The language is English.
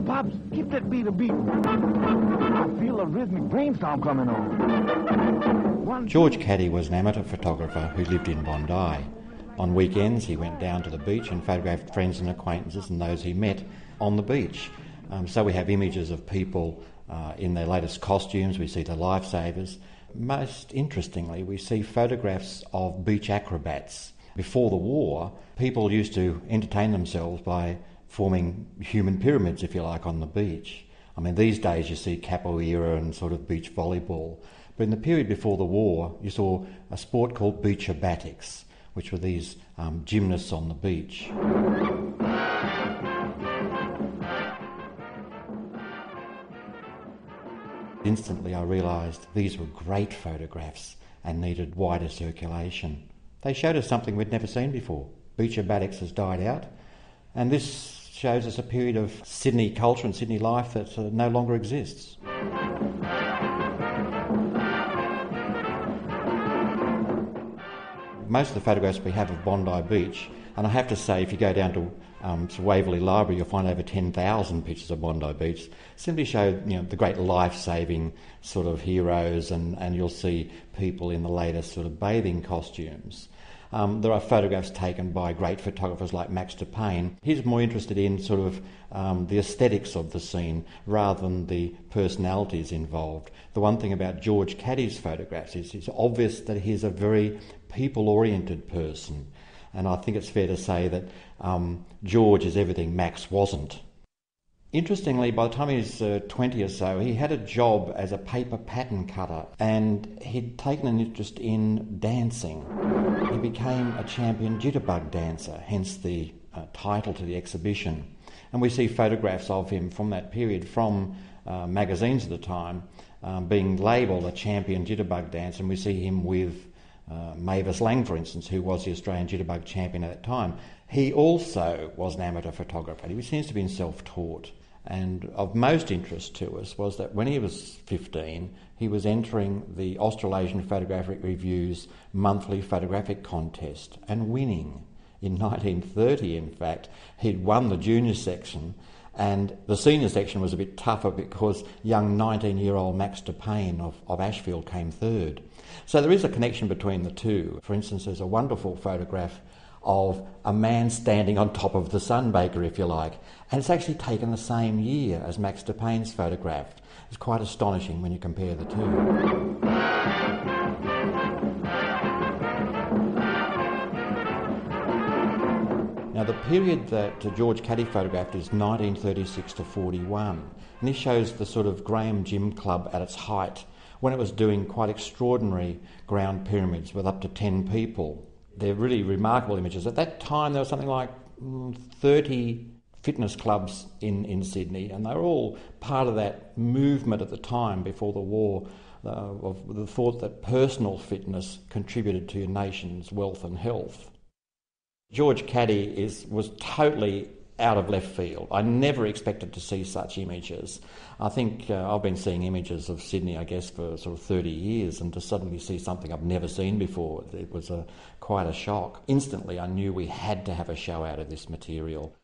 Pops, keep that beat a beat. I feel a rhythmic brainstorm coming on. George Caddy was an amateur photographer who lived in Bondi. On weekends he went down to the beach and photographed friends and acquaintances and those he met on the beach. So we have images of people in their latest costumes, we see the lifesavers. Most interestingly, we see photographs of beach acrobats. Before the war, people used to entertain themselves by forming human pyramids, if you like, on the beach. I mean, these days you see capoeira and sort of beach volleyball. But in the period before the war, you saw a sport called Beachobatics, which were these gymnasts on the beach. Instantly I realised these were great photographs and needed wider circulation. They showed us something we'd never seen before. Beachobatics has died out, and this shows us a period of Sydney culture and Sydney life that no longer exists. Most of the photographs we have of Bondi Beach, and I have to say, if you go down to Waverley Library, you'll find over 10,000 pictures of Bondi Beach, simply show the great life-saving sort of heroes, and you'll see people in the latest sort of bathing costumes. There are photographs taken by great photographers like Max de Payne. He's more interested in sort of the aesthetics of the scene rather than the personalities involved. The one thing about George Caddy's photographs is it's obvious that he's a very people-oriented person. And I think it's fair to say that George is everything Max wasn't. Interestingly, by the time he was 20 or so, he had a job as a paper pattern cutter, and he'd taken an interest in dancing. He became a champion jitterbug dancer, hence the title to the exhibition. And we see photographs of him from that period from magazines at the time being labelled a champion jitterbug dancer, and we see him with Mavis Lang, for instance, who was the Australian jitterbug champion at that time. He also was an amateur photographer. He seems to have been self-taught. And of most interest to us was that when he was 15, he was entering the Australasian Photographic Review's monthly photographic contest and winning. In 1930, in fact, he'd won the junior section, and the senior section was a bit tougher because young 19-year-old Max de Payne of Ashfield came third. So there is a connection between the two. For instance, there's a wonderful photograph of a man standing on top of the sunbaker, if you like, and it's actually taken the same year as Max de Payne's photograph. It's quite astonishing when you compare the two. Now, the period that George Caddy photographed is 1936 to 41, and this shows the sort of Graham Gym Club at its height, when it was doing quite extraordinary ground pyramids with up to 10 people. They're really remarkable images. At that time, there was something like 30 fitness clubs in Sydney, and they were all part of that movement at the time before the war of the thought that personal fitness contributed to your nation's wealth and health. George Caddy was totally out of left field. I never expected to see such images. I think I've been seeing images of Sydney, I guess, for sort of 30 years, and to suddenly see something I've never seen before, it was quite a shock. Instantly I knew we had to have a show out of this material.